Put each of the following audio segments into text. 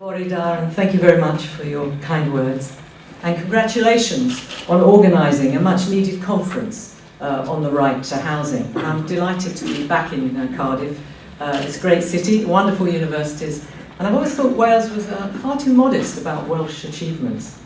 And thank you very much for your kind words. And congratulations on organising a much needed conference on the right to housing. I'm delighted to be back in Cardiff. It's a great city, wonderful universities, and I've always thought Wales was far too modest about Welsh achievements.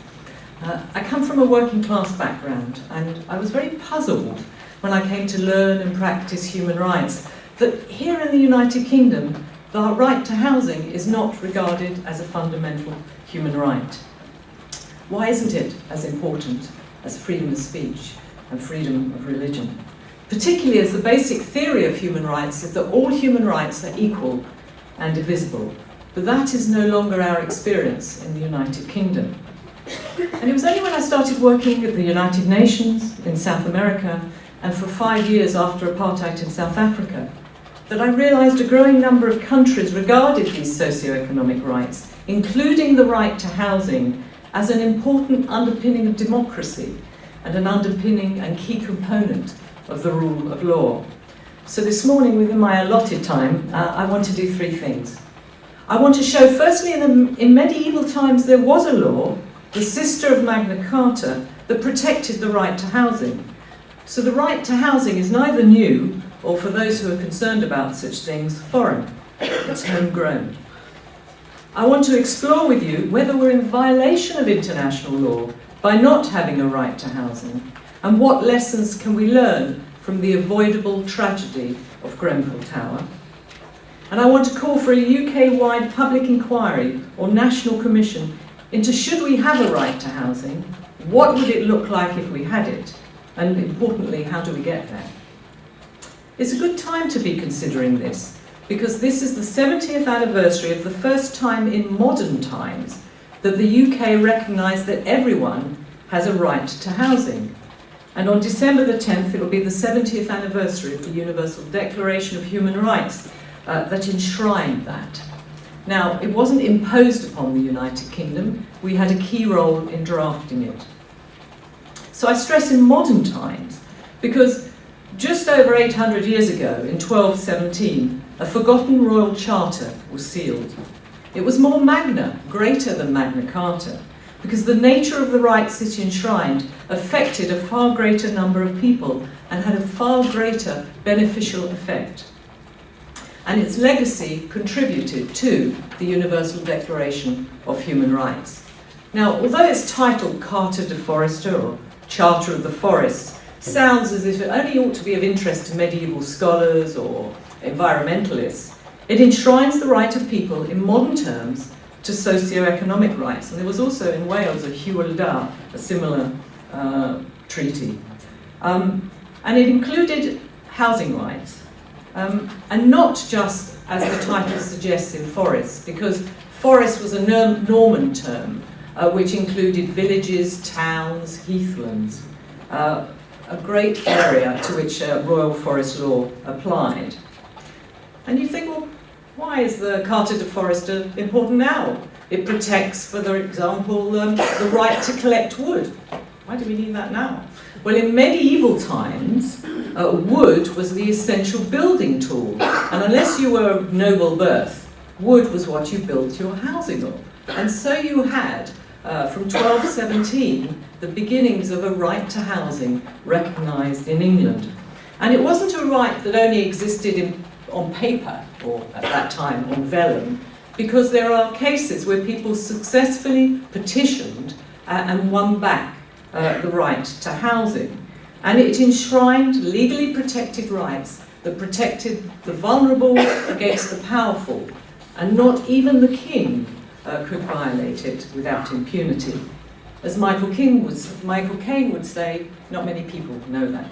I come from a working class background, and I was very puzzled when I came to learn and practice human rights that here in the United Kingdom, the right to housing is not regarded as a fundamental human right. Why isn't it as important as freedom of speech and freedom of religion? Particularly as the basic theory of human rights is that all human rights are equal and divisible. But that is no longer our experience in the United Kingdom. And it was only when I started working at the United Nations in South America and for 5 years after apartheid in South Africa that I realised a growing number of countries regarded these socio-economic rights, including the right to housing, as an important underpinning of democracy and an underpinning and key component of the rule of law. So this morning, within my allotted time, I want to do three things. I want to show, firstly, in medieval times there was a law, the sister of Magna Carta, that protected the right to housing. So the right to housing is neither new, or for those who are concerned about such things, foreign. It's homegrown. I want to explore with you whether we're in violation of international law by not having a right to housing, and what lessons can we learn from the avoidable tragedy of Grenfell Tower. And I want to call for a UK-wide public inquiry or national commission into should we have a right to housing, what would it look like if we had it, and importantly, how do we get there? It's a good time to be considering this, because this is the 70th anniversary of the first time in modern times that the UK recognised that everyone has a right to housing. And on December the 10th, it will be the 70th anniversary of the Universal Declaration of Human Rights that enshrined that. Now, it wasn't imposed upon the United Kingdom. We had a key role in drafting it. So I stress in modern times, because just over 800 years ago, in 1217, a forgotten royal charter was sealed. It was more magna, greater than Magna Carta, because the nature of the rights it enshrined affected a far greater number of people and had a far greater beneficial effect. And its legacy contributed to the Universal Declaration of Human Rights. Now, although it's titled Carta de Forester, or Charter of the Forests, sounds as if it only ought to be of interest to medieval scholars or environmentalists, it enshrines the right of people in modern terms to socio-economic rights. And there was also in Wales a Hywel Dda, a similar treaty. And it included housing rights. And not just, as the title suggests, in forests, because forest was a Norman term, which included villages, towns, heathlands, a great area to which royal forest law applied. And you think, well, why is the Carta de Forester important now? It protects, for example, the right to collect wood. Why do we need that now? Well, in medieval times, wood was the essential building tool. And unless you were of noble birth, wood was what you built your housing of. And so you had, from 1217, the beginnings of a right to housing recognised in England. And it wasn't a right that only existed on paper, or at that time on vellum, because there are cases where people successfully petitioned and won back the right to housing. And it enshrined legally protected rights that protected the vulnerable against the powerful, and not even the king could violate it without impunity. As Michael Caine would say, not many people know that.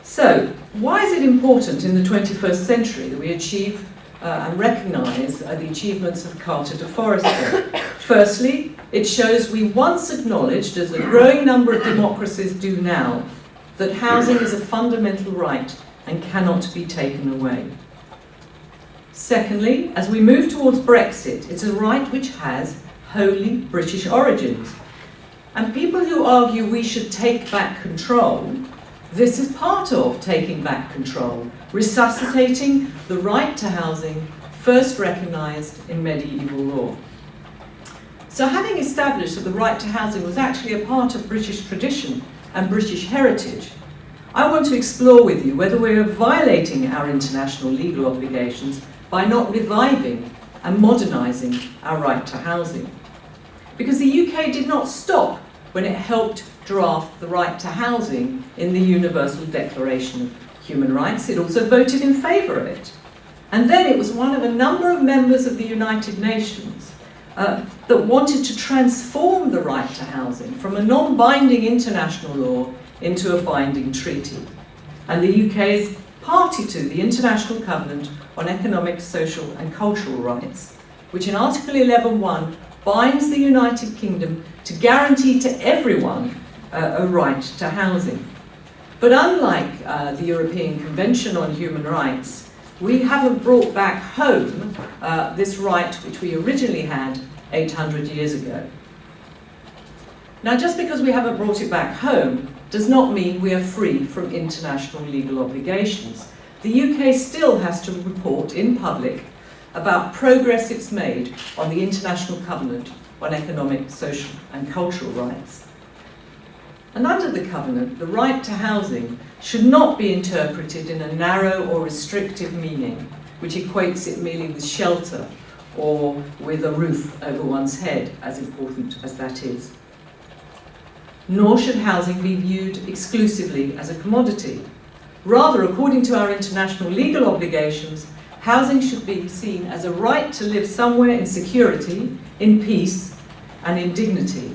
So, why is it important in the 21st century that we achieve and recognise the achievements of Carta de Forester? Firstly, it shows we once acknowledged, as a growing number of democracies do now, that housing is a fundamental right and cannot be taken away. Secondly, as we move towards Brexit, it's a right which has wholly British origins. And people who argue we should take back control, this is part of taking back control, resuscitating the right to housing first recognised in medieval law. So having established that the right to housing was actually a part of British tradition and British heritage, I want to explore with you whether we are violating our international legal obligations by not reviving and modernising our right to housing. Because the UK did not stop when it helped draft the right to housing in the Universal Declaration of Human Rights. It also voted in favour of it. And then it was one of a number of members of the United Nations that wanted to transform the right to housing from a non-binding international law into a binding treaty. And the UK is party to the International Covenant on Economic, Social and Cultural Rights, which in Article 11.1 binds the United Kingdom to guarantee to everyone a right to housing. But unlike the European Convention on Human Rights, we haven't brought back home this right which we originally had 800 years ago. Now, just because we haven't brought it back home does not mean we are free from international legal obligations. The UK still has to report in public about progress it's made on the International Covenant on Economic, Social and Cultural Rights. And under the Covenant, the right to housing should not be interpreted in a narrow or restrictive meaning, which equates it merely with shelter or with a roof over one's head, as important as that is. Nor should housing be viewed exclusively as a commodity. Rather, according to our international legal obligations, housing should be seen as a right to live somewhere in security, in peace, and in dignity.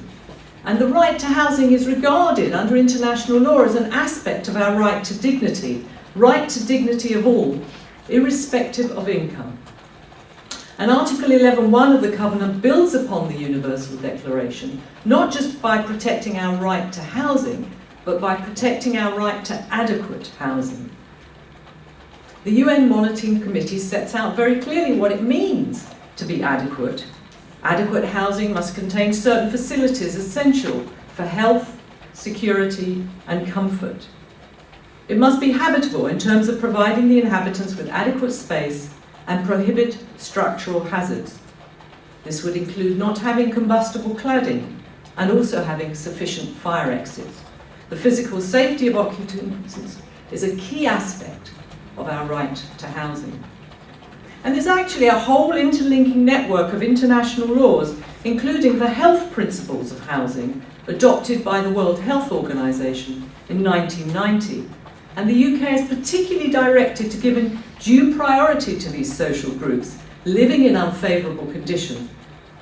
And the right to housing is regarded under international law as an aspect of our right to dignity of all, irrespective of income. And Article 11.1 of the Covenant builds upon the Universal Declaration, not just by protecting our right to housing, but by protecting our right to adequate housing. The UN Monitoring Committee sets out very clearly what it means to be adequate. Adequate housing must contain certain facilities essential for health, security, and comfort. It must be habitable in terms of providing the inhabitants with adequate space and prohibit structural hazards. This would include not having combustible cladding and also having sufficient fire exits. The physical safety of occupants is a key aspect of our right to housing. And there's actually a whole interlinking network of international laws, including the health principles of housing, adopted by the World Health Organization in 1990. And the UK is particularly directed to giving due priority to these social groups living in unfavourable conditions,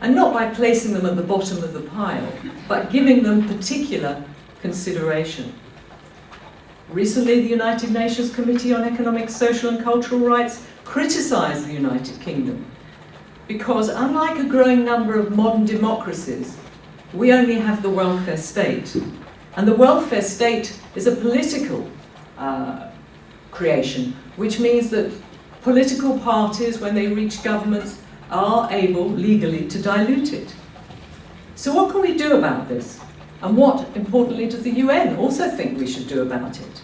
and not by placing them at the bottom of the pile, but giving them particular consideration. Recently, the United Nations Committee on Economic, Social and Cultural Rights criticised the United Kingdom because, unlike a growing number of modern democracies, we only have the welfare state. And the welfare state is a political creation, which means that political parties, when they reach governments, are able legally to dilute it. So what can we do about this? And what, importantly, does the UN also think we should do about it?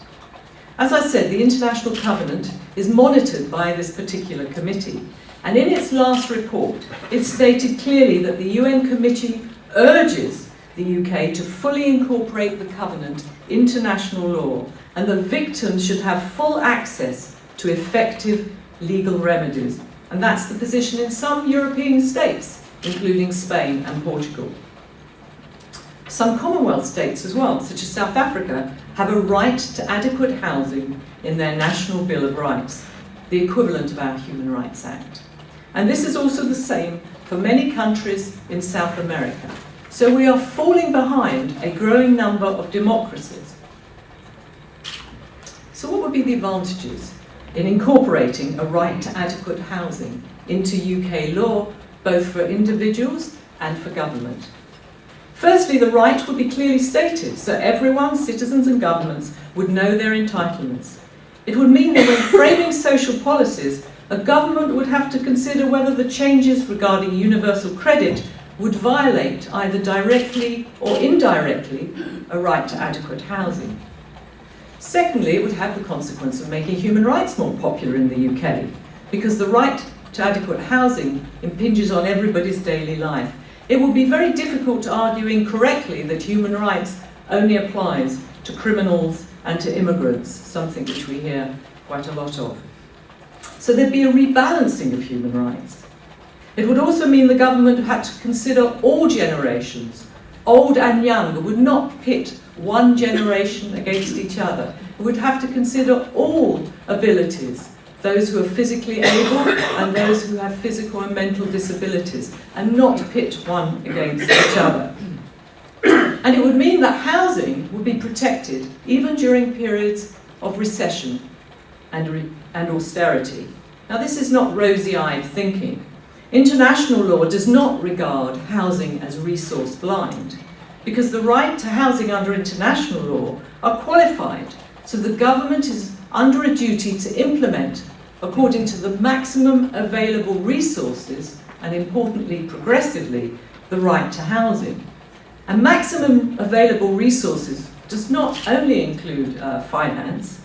As I said, the International Covenant is monitored by this particular committee. And in its last report, it stated clearly that the UN committee urges the UK to fully incorporate the Covenant into national law, and that victims should have full access to effective legal remedies. And that's the position in some European states, including Spain and Portugal. Some Commonwealth states as well, such as South Africa, have a right to adequate housing in their National Bill of Rights, the equivalent of our Human Rights Act. And this is also the same for many countries in South America. So we are falling behind a growing number of democracies. So what would be the advantages in incorporating a right to adequate housing into UK law, both for individuals and for government? Firstly, the right would be clearly stated, so everyone, citizens and governments, would know their entitlements. It would mean that when framing social policies, a government would have to consider whether the changes regarding universal credit would violate, either directly or indirectly, a right to adequate housing. Secondly, it would have the consequence of making human rights more popular in the UK, because the right to adequate housing impinges on everybody's daily life, it would be very difficult to argue incorrectly that human rights only applies to criminals and to immigrants, something which we hear quite a lot of. So there'd be a rebalancing of human rights. It would also mean the government had to consider all generations, old and young. It would not pit one generation against each other. It would have to consider all abilities, those who are physically able and those who have physical and mental disabilities, and not pit one against each other. And it would mean that housing would be protected even during periods of recession and austerity. Now, this is not rosy-eyed thinking. International law does not regard housing as resource blind, because the right to housing under international law are qualified, so the government is under a duty to implement, according to the maximum available resources, and importantly, progressively, the right to housing. And maximum available resources does not only include finance.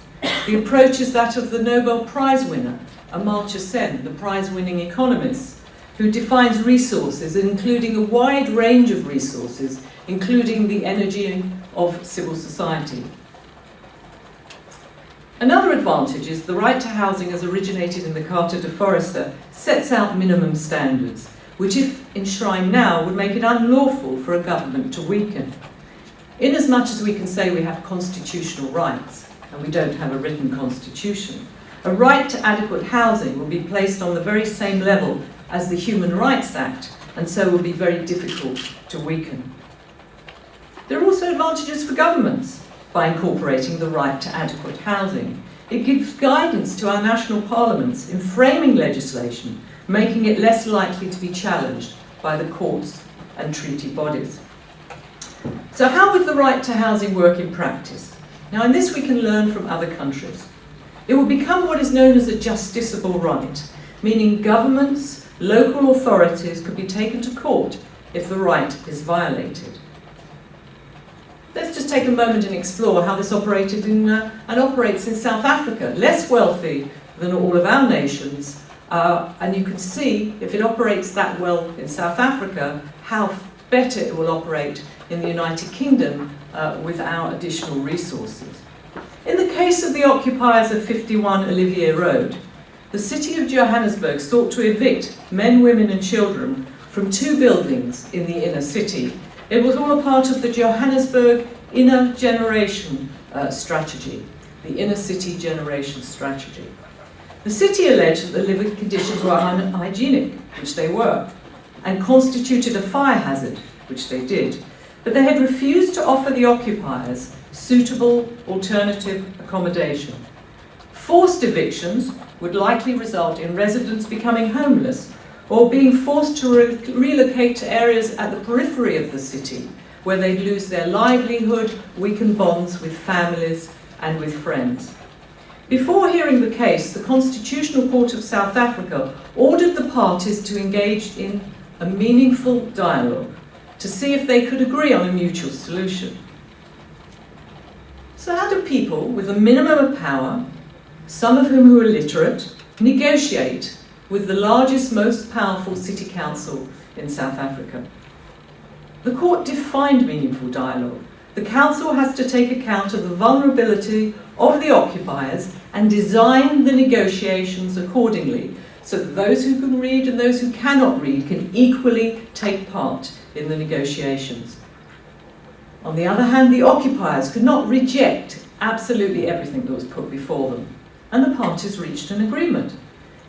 The approach is that of the Nobel Prize winner, Amartya Sen, the prize-winning economist, who defines resources, including a wide range of resources, including the energy of civil society. Another advantage is the right to housing, as originated in the Carta de Forester, sets out minimum standards, which, if enshrined now, would make it unlawful for a government to weaken. Inasmuch as we can say we have constitutional rights, and we don't have a written constitution, a right to adequate housing will be placed on the very same level as the Human Rights Act, and so will be very difficult to weaken. There are also advantages for governments by incorporating the right to adequate housing. It gives guidance to our national parliaments in framing legislation, making it less likely to be challenged by the courts and treaty bodies. So how would the right to housing work in practice? Now, in this we can learn from other countries. It will become what is known as a justiciable right, meaning governments, local authorities could be taken to court if the right is violated. Let's just take a moment and explore how this operated and operates in South Africa, less wealthy than all of our nations, and you can see, if it operates that well in South Africa, how better it will operate in the United Kingdom with our additional resources. In the case of the occupiers of 51 Olivier Road, the city of Johannesburg sought to evict men, women and children from 2 buildings in the inner city. It was all a part of the Johannesburg Inner Generation Strategy, the Inner City Generation Strategy. The city alleged that the living conditions were unhygienic, which they were, and constituted a fire hazard, which they did, but they had refused to offer the occupiers suitable alternative accommodation. Forced evictions would likely result in residents becoming homeless or being forced to relocate to areas at the periphery of the city, where they'd lose their livelihood, weaken bonds with families and with friends. Before hearing the case, the Constitutional Court of South Africa ordered the parties to engage in a meaningful dialogue to see if they could agree on a mutual solution. So how do people with a minimum of power, some of whom who are literate, negotiate with the largest, most powerful city council in South Africa? The court defined meaningful dialogue. The council has to take account of the vulnerability of the occupiers and design the negotiations accordingly, so that those who can read and those who cannot read can equally take part in the negotiations. On the other hand, the occupiers could not reject absolutely everything that was put before them, and the parties reached an agreement.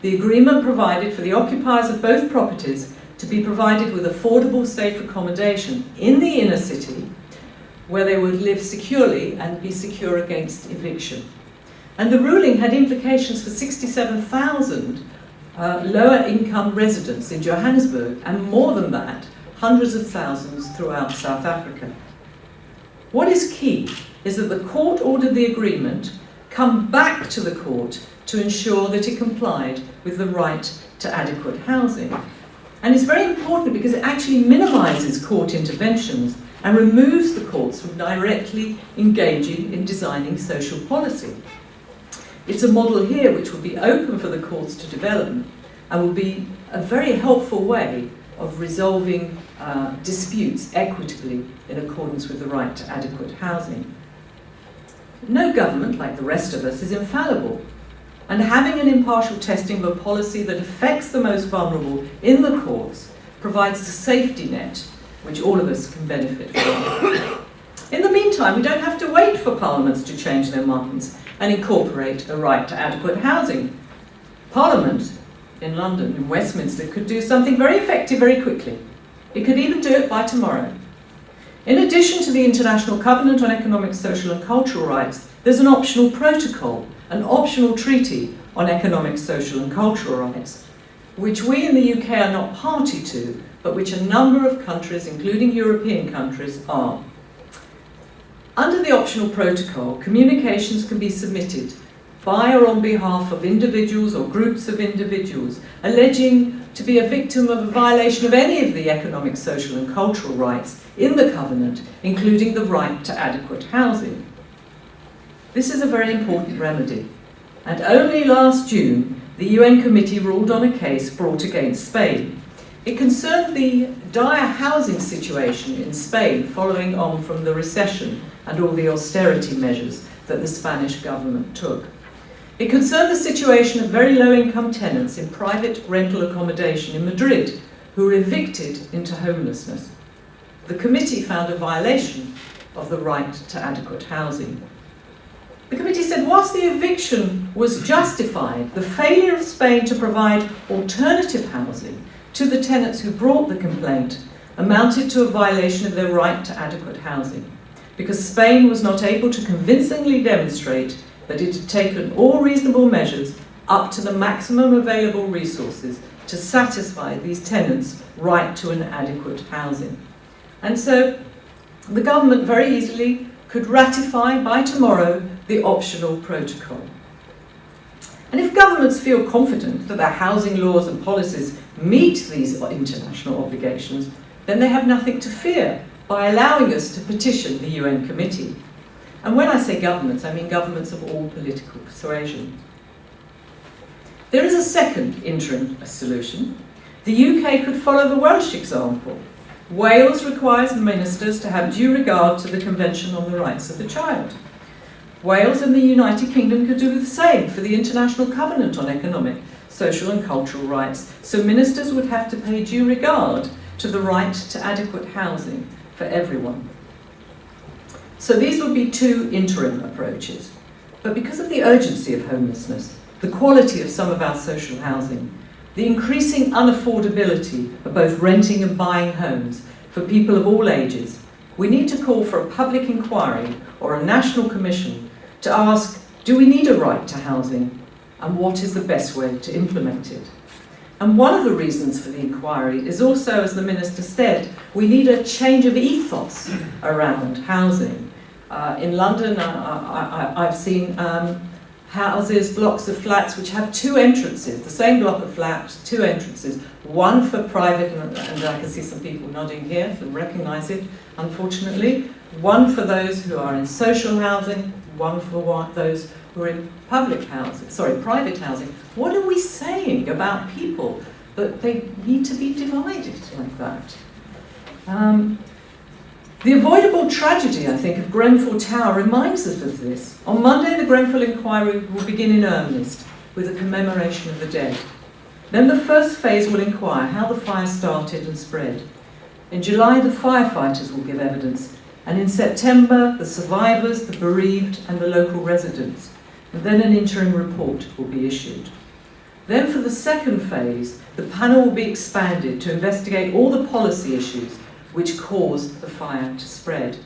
The agreement provided for the occupiers of both properties to be provided with affordable, safe accommodation in the inner city, where they would live securely and be secure against eviction. And the ruling had implications for 67,000 lower income residents in Johannesburg, and more than that, hundreds of thousands throughout South Africa. What is key is that the court ordered the agreement come back to the court to ensure that it complied with the right to adequate housing. And it's very important because it actually minimises court interventions and removes the courts from directly engaging in designing social policy. It's a model here which would be open for the courts to develop, and will be a very helpful way of resolving disputes equitably in accordance with the right to adequate housing. No government, like the rest of us, is infallible, and having an impartial testing of a policy that affects the most vulnerable in the courts provides the safety net which all of us can benefit from. In the meantime, we don't have to wait for parliaments to change their minds and incorporate a right to adequate housing. Parliament in London, in Westminster, could do something very effective very quickly. It could even do it by tomorrow. In addition to the International Covenant on Economic, Social and Cultural Rights, there's an optional protocol, an optional treaty on economic, social and cultural rights, which we in the UK are not party to, but which a number of countries, including European countries, are. Under the optional protocol, communications can be submitted by or on behalf of individuals or groups of individuals alleging to be a victim of a violation of any of the economic, social and cultural rights in the Covenant, including the right to adequate housing. This is a very important remedy, and only last June the UN Committee ruled on a case brought against Spain. It concerned the dire housing situation in Spain following on from the recession and all the austerity measures that the Spanish government took. It concerned the situation of very low-income tenants in private rental accommodation in Madrid who were evicted into homelessness. The committee found a violation of the right to adequate housing. The committee said whilst the eviction was justified, the failure of Spain to provide alternative housing to the tenants who brought the complaint amounted to a violation of their right to adequate housing, because Spain was not able to convincingly demonstrate that it had taken all reasonable measures up to the maximum available resources to satisfy these tenants' right to an adequate housing. And so the government very easily could ratify by tomorrow the optional protocol. And if governments feel confident that their housing laws and policies meet these international obligations, then they have nothing to fear by allowing us to petition the UN Committee. And when I say governments, I mean governments of all political persuasion. There is a second interim solution. The UK could follow the Welsh example. Wales requires ministers to have due regard to the Convention on the Rights of the Child. Wales and the United Kingdom could do the same for the International Covenant on Economic, Social and Cultural Rights, so ministers would have to pay due regard to the right to adequate housing for everyone. So these would be two interim approaches. But because of the urgency of homelessness, the quality of some of our social housing, the increasing unaffordability of both renting and buying homes for people of all ages, we need to call for a public inquiry or a national commission to ask, do we need a right to housing, and what is the best way to implement it? And one of the reasons for the inquiry is also, as the Minister said, we need a change of ethos around housing. In London, I've seen houses, blocks of flats which have two entrances, the same block of flats, two entrances, one for private, and I can see some people nodding here who recognise it, unfortunately, one for those who are in social housing, one for those who are in private housing. What are we saying about people that they need to be divided like that? The avoidable tragedy, I think, of Grenfell Tower reminds us of this. On Monday, the Grenfell inquiry will begin in earnest with a commemoration of the dead. Then the first phase will inquire how the fire started and spread. In July, the firefighters will give evidence, and in September, the survivors, the bereaved, and the local residents. And then an interim report will be issued. Then for the second phase, the panel will be expanded to investigate all the policy issues which caused the fire to spread.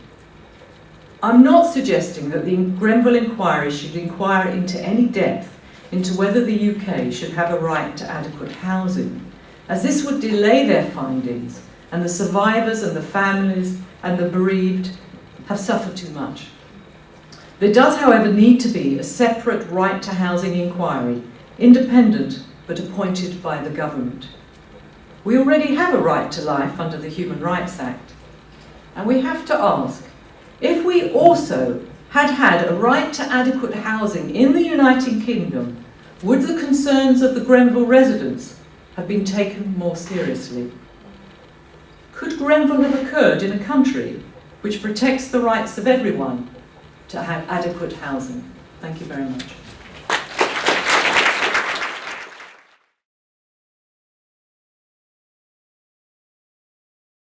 I'm not suggesting that the Grenfell inquiry should inquire into any depth into whether the UK should have a right to adequate housing, as this would delay their findings, and the survivors and the families and the bereaved have suffered too much. There does, however, need to be a separate right to housing inquiry, independent but appointed by the government. We already have a right to life under the Human Rights Act, and we have to ask, if we also had a right to adequate housing in the United Kingdom, would the concerns of the Grenfell residents have been taken more seriously? Could Grenfell have occurred in a country which protects the rights of everyone to have adequate housing? Thank you very much.